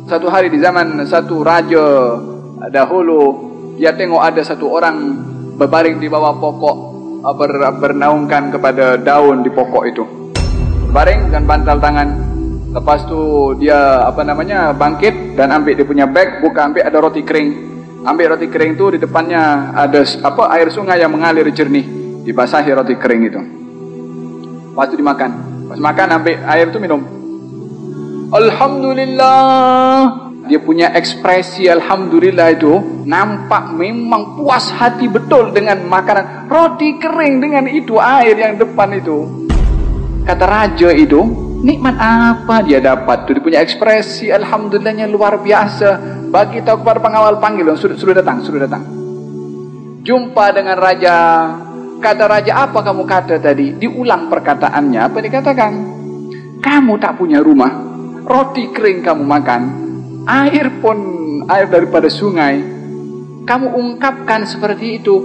Satu hari di zaman satu raja dahulu, dia tengok ada satu orang berbaring di bawah pokok, bernaungkan kepada daun di pokok itu. Berbaring dengan bantal tangan. Lepas tu dia bangkit dan ambil dia punya beg, ambil ada roti kering. Ambil roti kering tu, di depannya ada air sungai yang mengalir jernih. Dibasahi roti kering itu. Lepas tu dimakan. Pas makan ambil air tu minum. Alhamdulillah. Dia punya ekspresi alhamdulillah itu nampak memang puas hati betul dengan makanan roti kering dengan itu air yang depan itu. Kata raja itu, nikmat apa dia dapat tu? Dia punya ekspresi alhamdulillahnya luar biasa. Bagi tahu kepada pengawal, panggil, suruh datang. Jumpa dengan raja. Kata raja, apa kamu kata tadi? Diulang perkataannya. Apa dikatakan? Kamu tak punya rumah, roti kering kamu makan, air pun air daripada sungai, kamu ungkapkan seperti itu.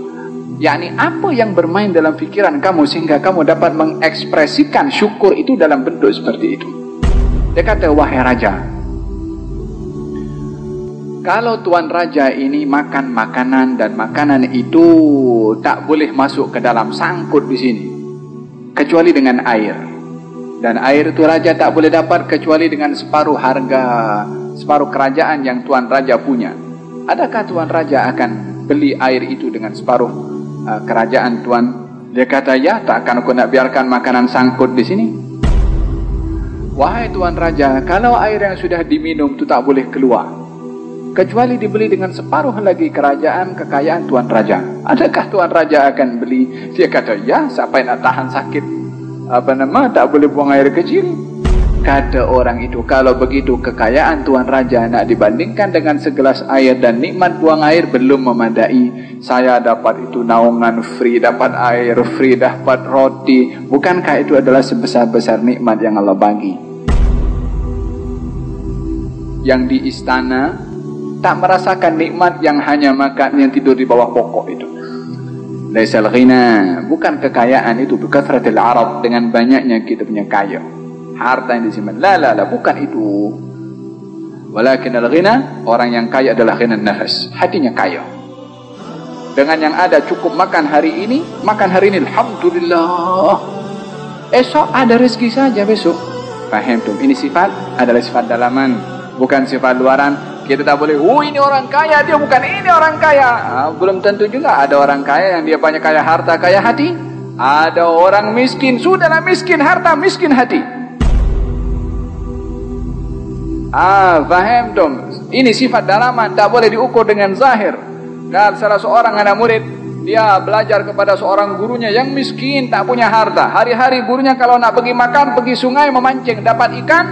yakni apa yang bermain dalam fikiran kamu sehingga kamu dapat mengekspresikan syukur itu dalam bentuk seperti itu. Dia kata, wahai raja, kalau tuan raja ini makan makanan dan makanan itu tak boleh masuk ke dalam sangkut di sini kecuali dengan air, dan air itu raja tak boleh dapat kecuali dengan separuh harga, separuh kerajaan yang tuan raja punya. Adakah tuan raja akan beli air itu dengan separuh kerajaan tuan? Dia kata, ya, tak akan aku nak biarkan makanan sangkut di sini. Wahai tuan raja, kalau air yang sudah diminum itu tak boleh keluar kecuali dibeli dengan separuh lagi kerajaan kekayaan tuan raja, adakah tuan raja akan beli? Dia kata, ya, siapa yang nak tahan sakit tak boleh buang air kecil. Kata orang itu, kalau begitu kekayaan tuan raja nak dibandingkan dengan segelas air dan nikmat buang air belum memadai. Saya dapat itu naungan free, dapat air free, dapat roti. Bukankah itu adalah sebesar-besar nikmat yang Allah bagi? Yang di istana tak merasakan nikmat yang hanya makan, yang tidur di bawah pokok itu. Laisal ghina, bukan kekayaan itu bikasratil arad, dengan banyaknya kita punya kaya, harta yang disimpan. La, bukan itu. Walakin al-ghina, orang yang kaya adalah ghina nafas, hatinya kaya. Dengan yang ada cukup makan hari ini, alhamdulillah. Esok ada rezeki saja besok. Faham tu? Ini sifat adalah sifat dalaman, bukan sifat luaran. Kita tak boleh, ini orang kaya, dia bukan ini orang kaya. Belum tentu juga. Ada orang kaya yang dia banyak kaya harta, kaya hati. Ada orang miskin, sudahlah miskin harta, miskin hati. Faham dong? Ini sifat dalaman, tak boleh diukur dengan zahir. Kalau salah seorang anak murid, dia belajar kepada seorang gurunya yang miskin, tak punya harta. Hari-hari gurunya kalau nak pergi makan, pergi sungai memancing, dapat ikan,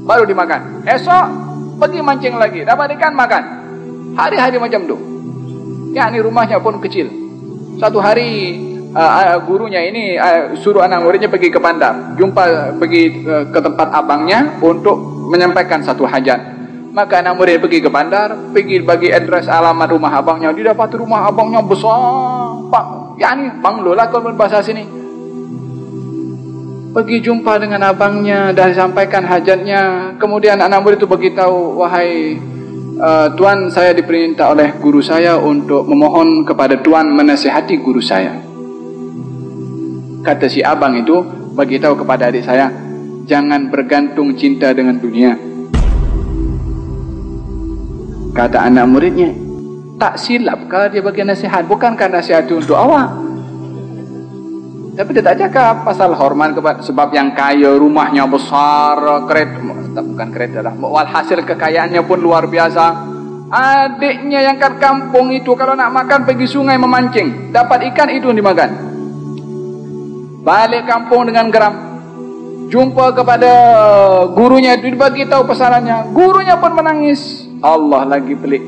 baru dimakan. Esok pergi mancing lagi, dapat ikan, makan. Hari-hari macam tu. Ya, ini rumahnya pun kecil. Satu hari gurunya ini suruh anak muridnya pergi ke bandar, pergi ke tempat abangnya untuk menyampaikan satu hajat. Maka anak murid pergi ke bandar, pergi bagi address alamat rumah abangnya. Dia dapat rumah abangnya besar, banglo lah kalau bahasa sini. Pergi jumpa dengan abangnya, dah sampaikan hajatnya. Kemudian anak murid itu beritahu, wahai tuan, saya diperintah oleh guru saya untuk memohon kepada tuan menasihati guru saya. Kata si abang itu, beritahu kepada adik saya, jangan bergantung cinta dengan dunia. Kata anak muridnya, tak silapkah dia bagi nasihat? Bukankah nasihat itu untuk awak? Tapi dia tak cakap pasal hormat kepada, sebab yang kaya rumahnya besar, bukan kereta lah, walhasil kekayaannya pun luar biasa. Adiknya yang kat kampung itu kalau nak makan pergi sungai memancing, dapat ikan itu dimakan. Balik kampung dengan geram, jumpa kepada gurunya, dibagi tahu pesanannya, gurunya pun menangis. Allah lagi pelik.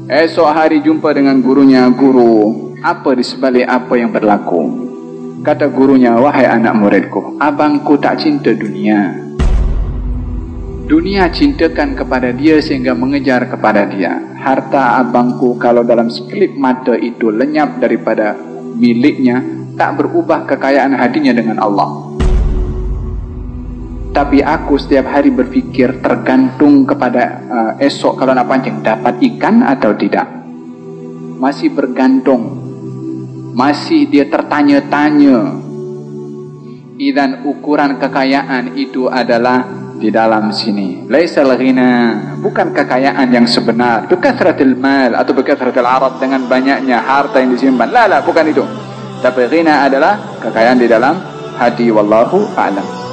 Esok hari jumpa dengan gurunya, guru, apa di sebalik apa yang berlaku? Kata gurunya, wahai anak muridku, abangku tak cinta dunia. Dunia cintakan kepada dia sehingga mengejar kepada dia. Harta abangku kalau dalam sekelip mata itu lenyap daripada miliknya, tak berubah kekayaan hatinya dengan Allah. Tapi aku setiap hari berfikir tergantung kepada esok kalau nak pancing dapat ikan atau tidak. Masih bergantung. Masih dia tertanya-tanya. Idzan ukuran kekayaan itu adalah di dalam sini. Laisal ghina, bukan kekayaan yang sebenar. Bikathratil mal atau bikathratil arad, dengan banyaknya harta yang disimpan. La, bukan itu. Tapi ghina adalah kekayaan di dalam hati. Wallahu a'lam.